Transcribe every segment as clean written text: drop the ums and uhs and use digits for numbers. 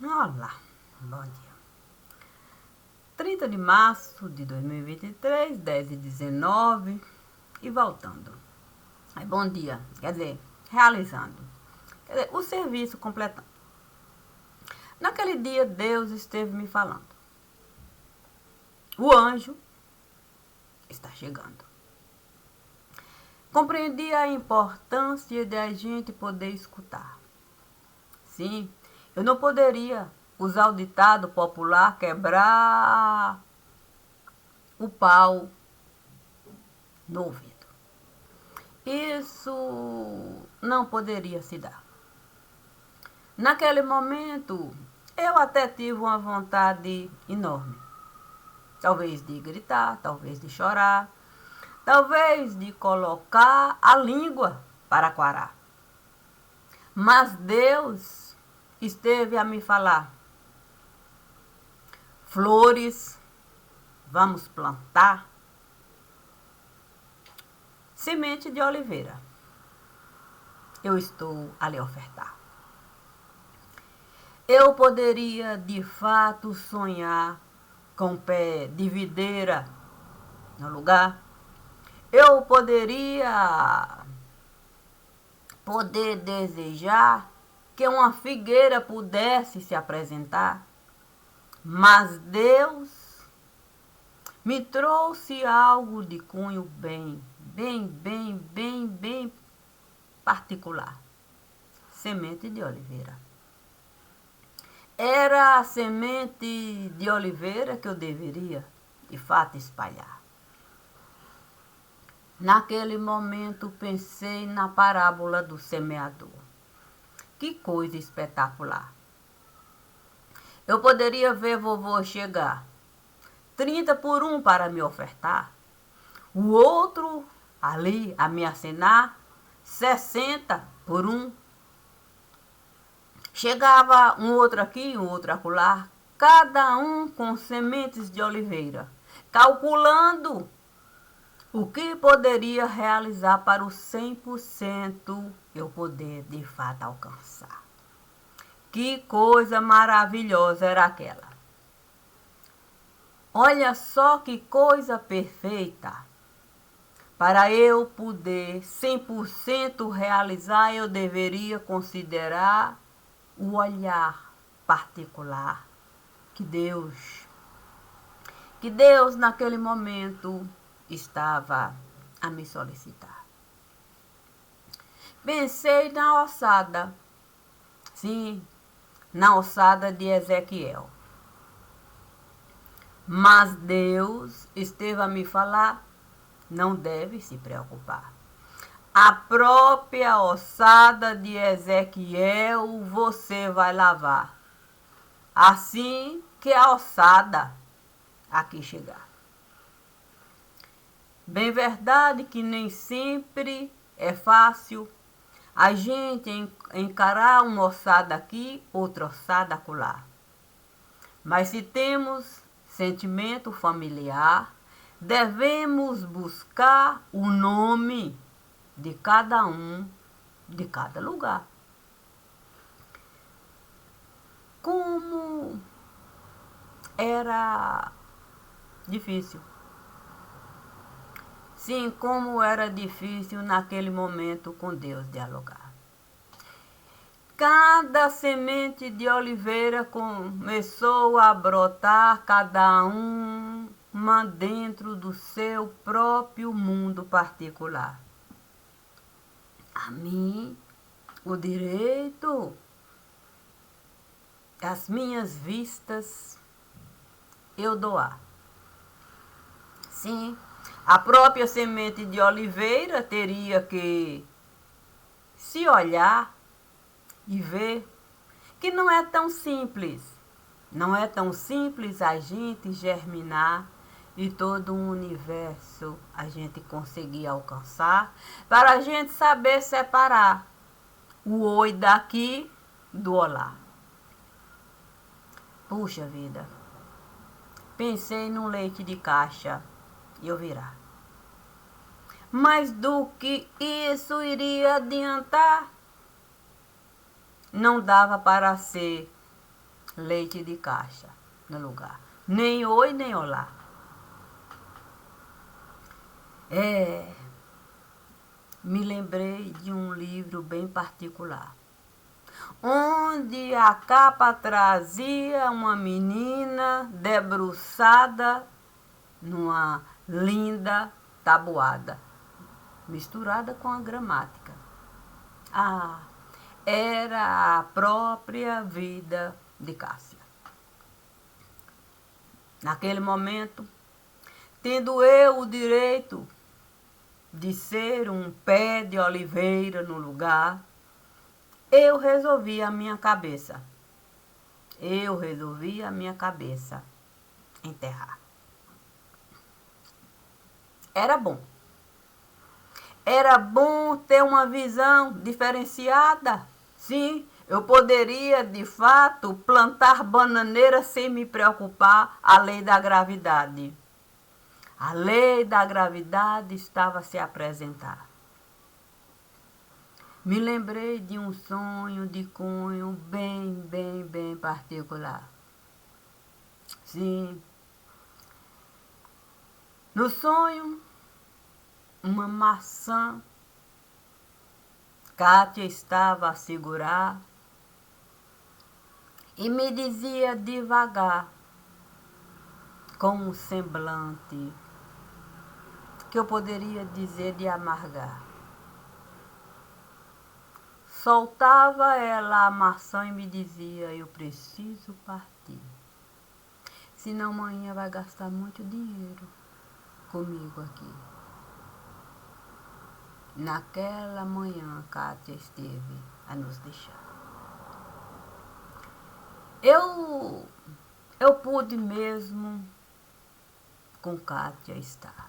Olá, bom dia. 30 de março de 2023, 10h19 e voltando. Bom dia, quer dizer, realizando. Quer dizer, o serviço completando. Naquele dia, Deus esteve me falando. O anjo está chegando. Compreendi a importância de a gente poder escutar. Sim, eu não poderia usar o ditado popular, quebrar o pau no ouvido. Isso não poderia se dar. Naquele momento, eu até tive uma vontade enorme. Talvez de gritar, talvez de chorar, talvez de colocar a língua para quarar. Mas Deus esteve a me falar: flores, vamos plantar. Semente de oliveira, eu estou a lhe ofertar. Eu poderia de fato sonhar com pé de videira no lugar. Eu poderia desejar que uma figueira pudesse se apresentar. Mas Deus me trouxe algo de cunho bem particular. Semente de oliveira. Era a semente de oliveira que eu deveria, de fato, espalhar. Naquele momento pensei na parábola do semeador. Que coisa espetacular! Eu poderia ver vovô chegar, 30 por 1 para me ofertar, o outro ali a me acenar, 60 por 1. Chegava um outro aqui, um outro acolá, cada um com sementes de oliveira, calculando o que poderia realizar para o 100% eu poder de fato alcançar. Que coisa maravilhosa era aquela! Olha só que coisa perfeita! Para eu poder 100% realizar, eu deveria considerar o olhar particular que Deus naquele momento estava a me solicitar. Pensei na ossada, sim, na ossada de Ezequiel. Mas Deus esteve a me falar: não deve se preocupar. A própria ossada de Ezequiel você vai lavar, assim que a ossada aqui chegar. Bem verdade que nem sempre é fácil a gente encarar uma ossada aqui, outra ossada acolá. Mas se temos sentimento familiar, devemos buscar o nome de cada um, de cada lugar. Como era difícil. Sim, como era difícil naquele momento com Deus dialogar. Cada semente de oliveira começou a brotar, cada uma dentro do seu próprio mundo particular. A mim, o direito, as minhas vistas, eu doar. Sim, a própria semente de oliveira teria que se olhar e ver que não é tão simples. Não é tão simples a gente germinar e todo um universo a gente conseguir alcançar, para a gente saber separar o oi daqui do olá. Puxa vida, pensei num leite de caixa e eu virar. Mas do que isso iria adiantar? Não dava para ser leite de caixa no lugar. Nem oi, nem olá. Me lembrei de um livro bem particular, onde a capa trazia uma menina debruçada numa linda tabuada, misturada com a gramática. Era a própria vida de Cássia. Naquele momento, tendo eu o direito de ser um pé de oliveira no lugar, eu resolvi a minha cabeça enterrar. Era bom. Era bom ter uma visão diferenciada. Sim, eu poderia, de fato, plantar bananeira sem me preocupar a lei da gravidade. A lei da gravidade estava a se apresentar. Me lembrei de um sonho de cunho bem particular. Sim. No sonho, uma maçã, Kátia estava a segurar e me dizia devagar, com um semblante que eu poderia dizer de amargar. Soltava ela a maçã e me dizia: eu preciso partir, senão amanhã vai gastar muito dinheiro comigo aqui. Naquela manhã, Kátia esteve a nos deixar. Eu pude mesmo com Kátia estar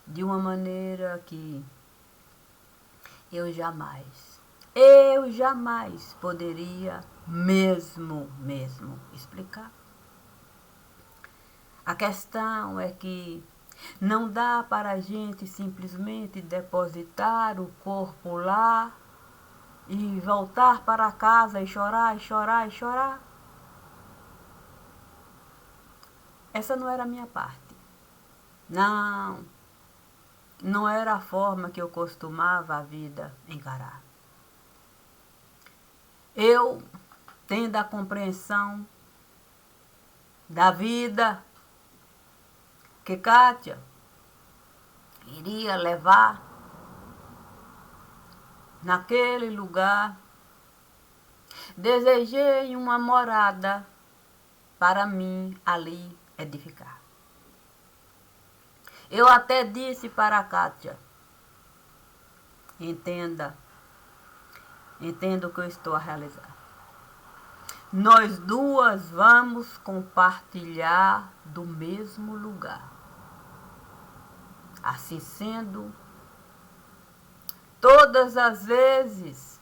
de uma maneira que eu jamais poderia mesmo explicar. A questão é que não dá para a gente simplesmente depositar o corpo lá e voltar para casa e chorar. Essa não era a minha parte. Não era a forma que eu costumava a vida encarar. Eu, tendo a compreensão da vida que Kátia iria levar naquele lugar, desejei uma morada para mim ali edificar. Eu até disse para a Kátia: entenda o que eu estou a realizar. Nós duas vamos compartilhar do mesmo lugar. Assim sendo, todas as vezes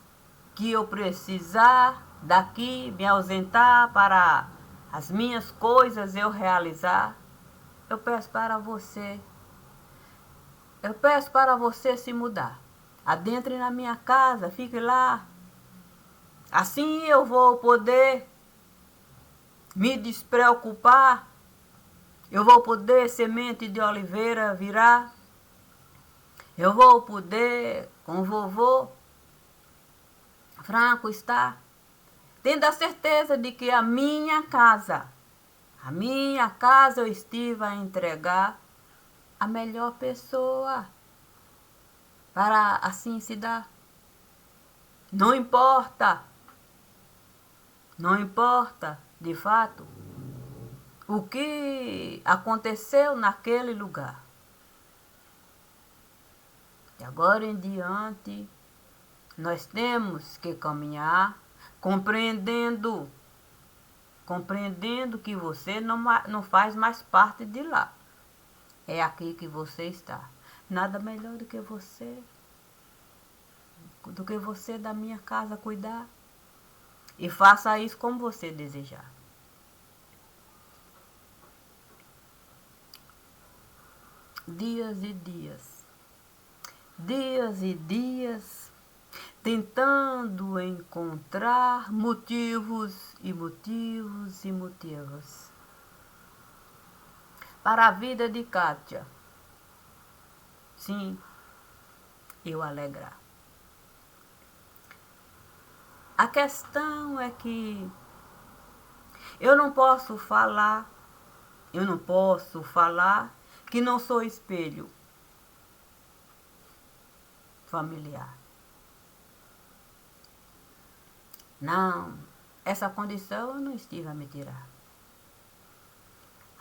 que eu precisar daqui me ausentar para as minhas coisas eu realizar, eu peço para você se mudar. Adentre na minha casa, fique lá. Assim eu vou poder me despreocupar. Eu vou poder semente de oliveira virar. Eu vou poder com o vovô Franco estar. Tendo a certeza de que a minha casa eu estive a entregar a melhor pessoa para assim se dar. Não importa, de fato, o que aconteceu naquele lugar. De agora em diante, nós temos que caminhar compreendendo que você não faz mais parte de lá. É aqui que você está. Nada melhor do que você da minha casa cuidar. E faça isso como você desejar. Dias e dias. tentando encontrar motivos e motivos e motivos para a vida de Kátia. Sim, eu alegrar. A questão é que eu não posso falar que não sou espelho familiar. Não, essa condição eu não estive a me tirar.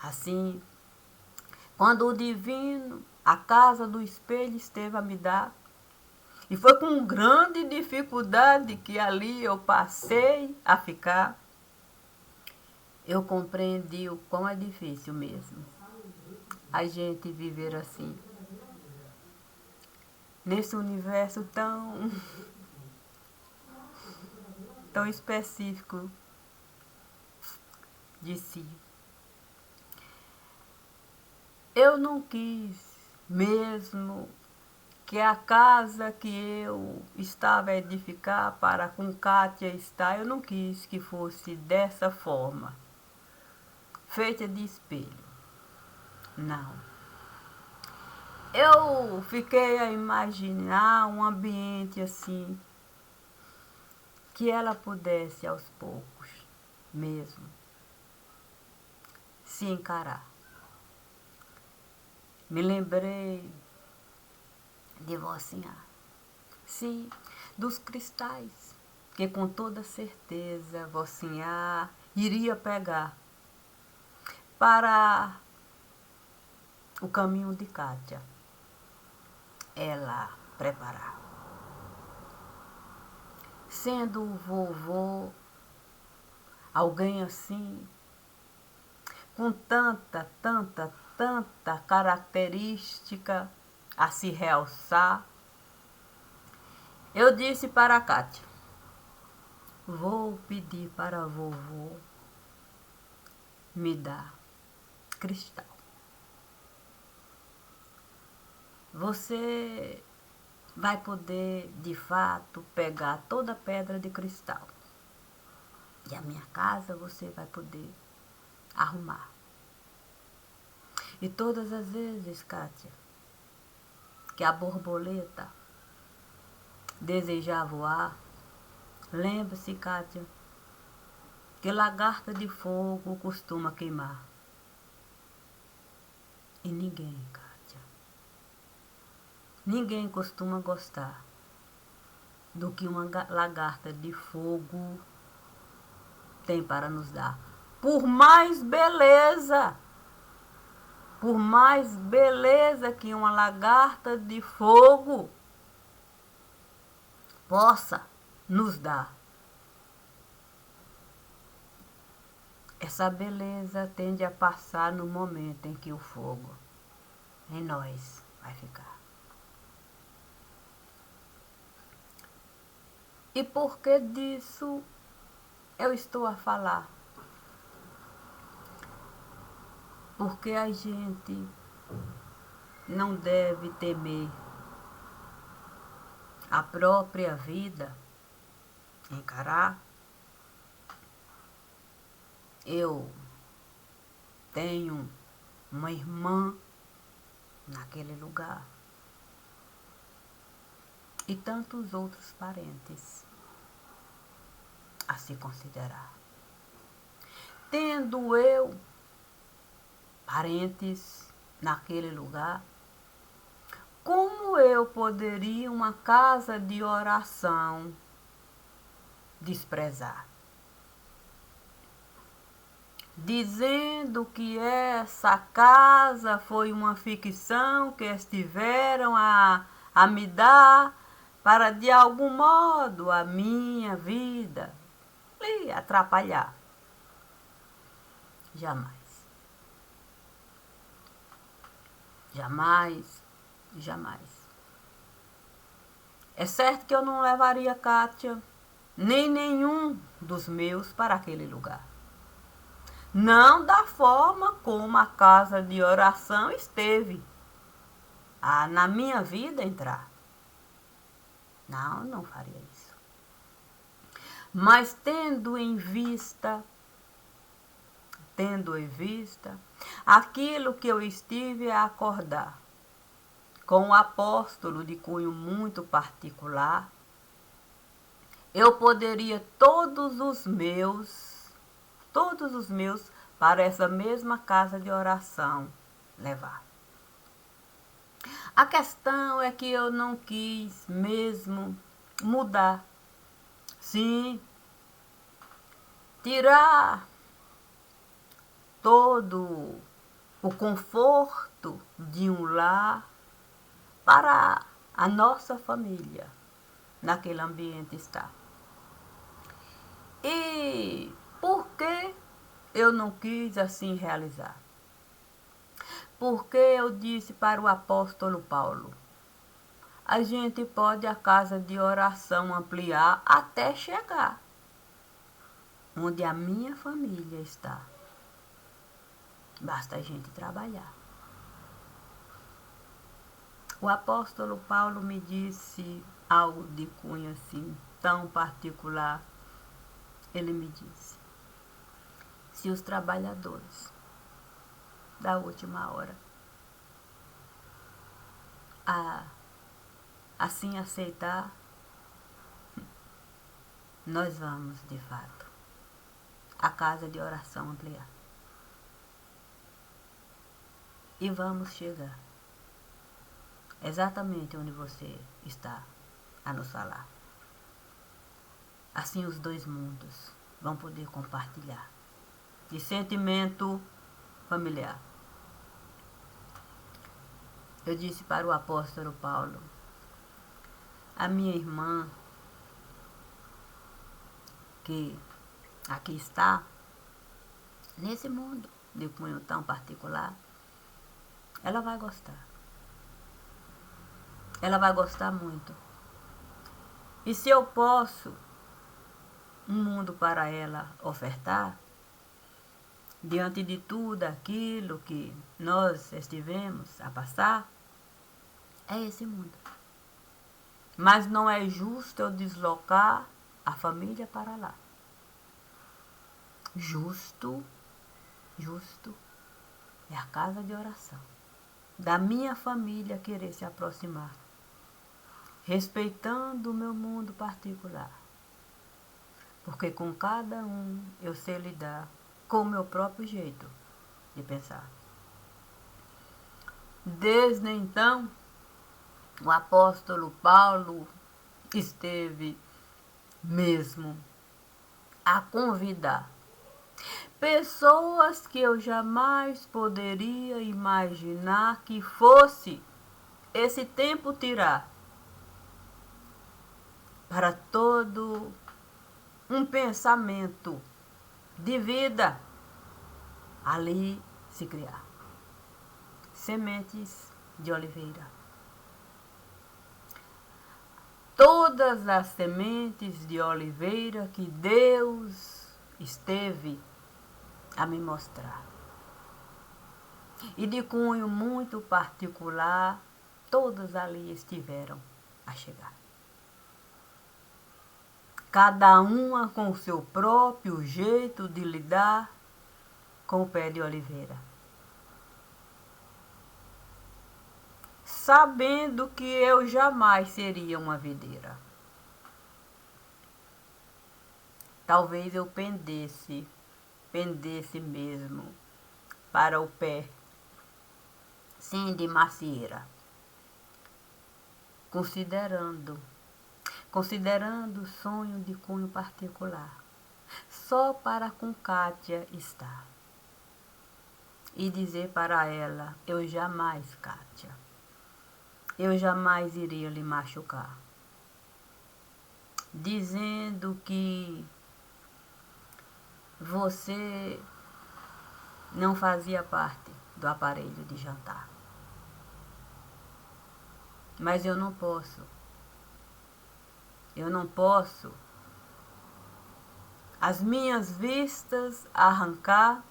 Assim, quando o divino, a casa do espelho, esteve a me dar, e foi com grande dificuldade que ali eu passei a ficar, eu compreendi o quão é difícil mesmo a gente viver assim, nesse universo tão específico de si. Eu não quis mesmo que a casa que eu estava a edificar para com Kátia estar, eu não quis que fosse dessa forma, feita de espelho. Não. Eu fiquei a imaginar um ambiente assim, que ela pudesse aos poucos mesmo se encarar. Me lembrei de Vocinha, sim, dos cristais, que com toda certeza Vocinha iria pegar para o caminho de Kátia, ela preparar. Sendo o vovô alguém assim, com tanta característica a se realçar, eu disse para a Kátia, vou pedir para vovô me dar cristal. Você vai poder, de fato, pegar toda a pedra de cristal. E a minha casa você vai poder arrumar. E todas as vezes, Kátia, que a borboleta desejar voar, lembre-se, Kátia, que lagarta de fogo costuma queimar. E ninguém, Kátia, ninguém costuma gostar do que uma lagarta de fogo tem para nos dar. Por mais beleza que uma lagarta de fogo possa nos dar, essa beleza tende a passar no momento em que o fogo em nós vai ficar. E por que disso eu estou a falar? Porque a gente não deve temer a própria vida, encarar. Eu tenho uma irmã naquele lugar e tantos outros parentes a se considerar. Tendo eu parentes naquele lugar, como eu poderia uma casa de oração desprezar? Dizendo que essa casa foi uma ficção que estiveram a me dar para, de algum modo, a minha vida lhe atrapalhar. Jamais. Jamais, jamais. É certo que eu não levaria Kátia, nem nenhum dos meus para aquele lugar. Não da forma como a casa de oração esteve na minha vida entrar. Não, não faria isso. Mas tendo em vista aquilo que eu estive a acordar com o apóstolo de cunho muito particular, eu poderia todos os meus para essa mesma casa de oração levar. A questão é que eu não quis mesmo mudar. Sim, tirar todo o conforto de um lar para a nossa família naquele ambiente estar. E por que eu não quis assim realizar? Porque eu disse para o apóstolo Paulo, a gente pode a casa de oração ampliar até chegar onde a minha família está. Basta a gente trabalhar. O apóstolo Paulo me disse algo de cunho assim, tão particular. Ele me disse, se os trabalhadores da última hora assim aceitar, nós vamos, de fato, a casa de oração ampliar. E vamos chegar exatamente onde você está a nos falar. Assim os dois mundos vão poder compartilhar de sentimento familiar. Eu disse para o apóstolo Paulo, a minha irmã, que aqui está, nesse mundo de cunho tão particular, ela vai gostar. Ela vai gostar muito. E se eu posso um mundo para ela ofertar, diante de tudo aquilo que nós estivemos a passar, é esse mundo. Mas não é justo eu deslocar a família para lá. Justo é a casa de oração da minha família querer se aproximar, respeitando o meu mundo particular. Porque com cada um eu sei lidar com o meu próprio jeito de pensar. Desde então, o apóstolo Paulo esteve mesmo a convidar pessoas que eu jamais poderia imaginar que fosse esse tempo tirar para todo um pensamento de vida ali se criar. Sementes de oliveira. Todas as sementes de oliveira que Deus esteve a me mostrar. E de cunho muito particular, todas ali estiveram a chegar. Cada uma com o seu próprio jeito de lidar com o pé de oliveira. Sabendo que eu jamais seria uma videira. Talvez eu pendesse mesmo para o pé, sim, de macieira. Considerando o sonho de cunho particular, só para com Kátia estar. E dizer para ela, eu jamais, Kátia, eu jamais iria lhe machucar. Dizendo que você não fazia parte do aparelho de jantar. Mas eu não posso as minhas vistas arrancar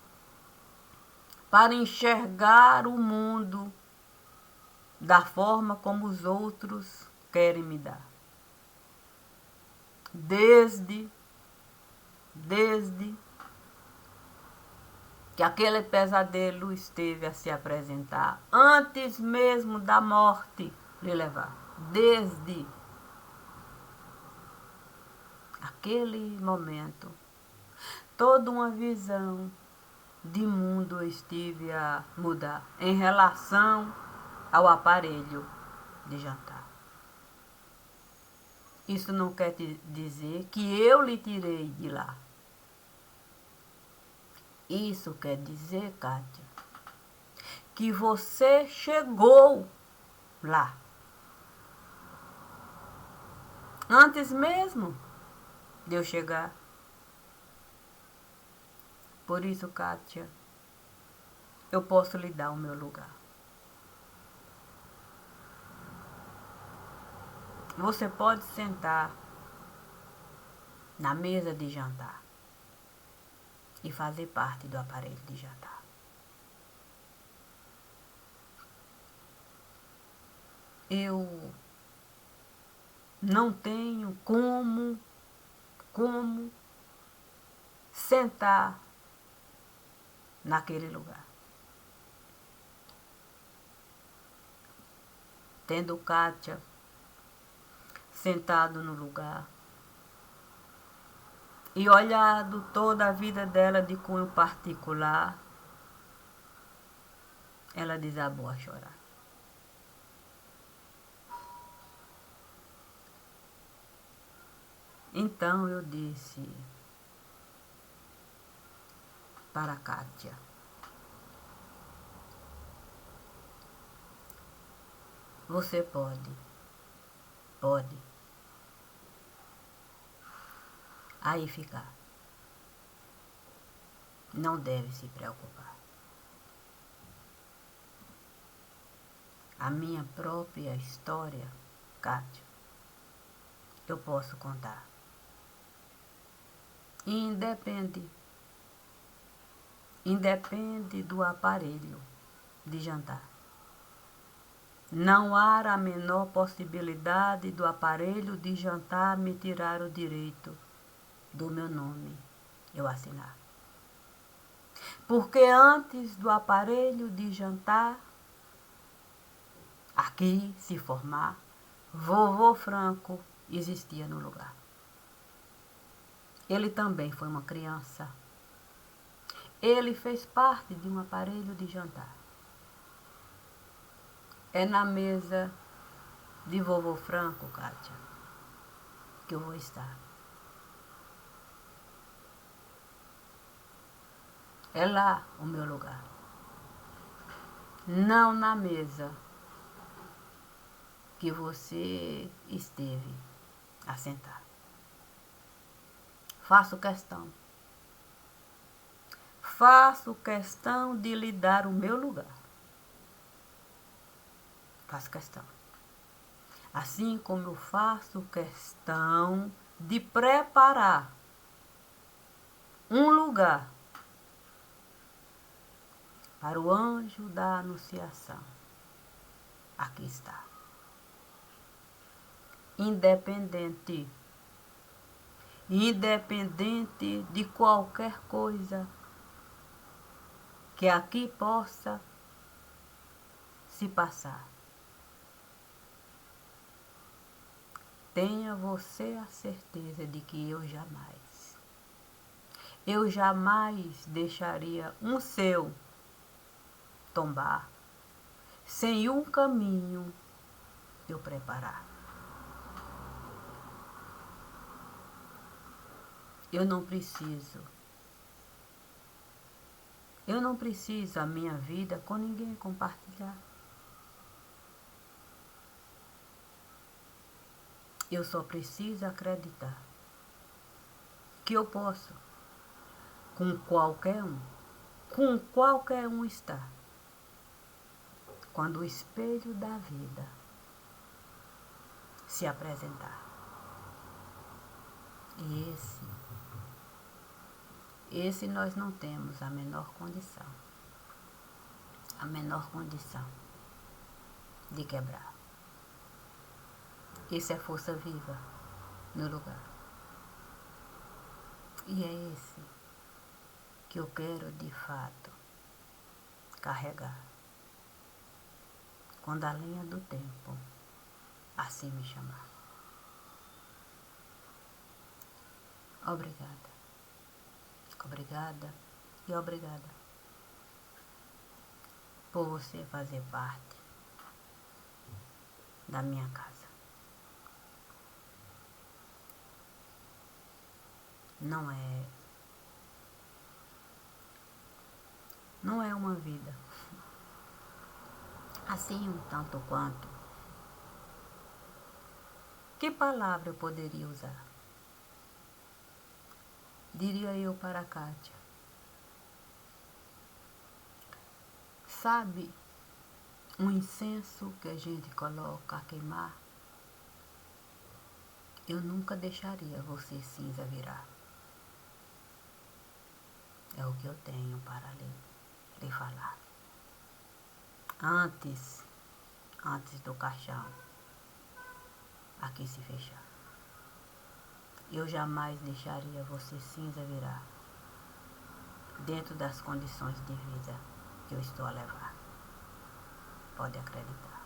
para enxergar o mundo da forma como os outros querem me dar. desde que aquele pesadelo esteve a se apresentar, antes mesmo da morte lhe levar. Desde aquele momento, toda uma visão de mundo estive a mudar em relação ao aparelho de jantar. Isso não quer dizer que eu lhe tirei de lá. Isso quer dizer, Kátia, que você chegou lá. Antes mesmo de eu chegar. Por isso, Kátia, eu posso lhe dar o meu lugar. Você pode sentar na mesa de jantar e fazer parte do aparelho de jantar. Eu não tenho como sentar naquele lugar. Tendo Kátia sentado no lugar e olhado toda a vida dela de cunho particular, ela desabou a chorar. Então eu disse para Kátia: você pode. Aí ficar. Não deve se preocupar. A minha própria história, Kátia, eu posso contar. Independe do aparelho de jantar. Não há a menor possibilidade do aparelho de jantar me tirar o direito do meu nome eu assinar. Porque antes do aparelho de jantar aqui se formar, vovô Franco existia no lugar. Ele também foi uma criança. Ele fez parte de um aparelho de jantar. É na mesa de vovô Franco, Kátia, que eu vou estar. É lá o meu lugar. Não na mesa que você esteve a sentar. Faço questão de lhe dar o meu lugar. Faço questão. Assim como eu faço questão de preparar um lugar para o anjo da anunciação. Aqui está. Independente de qualquer coisa que aqui possa se passar. Tenha você a certeza de que eu jamais deixaria um seu tombar sem um caminho eu preparar. Eu não preciso a minha vida com ninguém compartilhar. Eu só preciso acreditar que eu posso, com qualquer um estar, quando o espelho da vida se apresentar. E esse nós não temos a menor condição de quebrar. Isso é força viva no lugar. E é esse que eu quero de fato carregar. Quando a linha do tempo assim me chamar. Obrigada. Obrigada e obrigada por você fazer parte da minha casa. Não é uma vida assim um tanto quanto. Que palavra eu poderia usar? Diria eu para a Kátia. Sabe um incenso que a gente coloca a queimar? Eu nunca deixaria você cinza virar. É o que eu tenho para lhe falar. Antes do caixão aqui se fechar. Eu jamais deixaria você cinza virar dentro das condições de vida que eu estou a levar. Pode acreditar.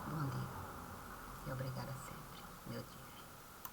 Bom dia e obrigada sempre, meu dia.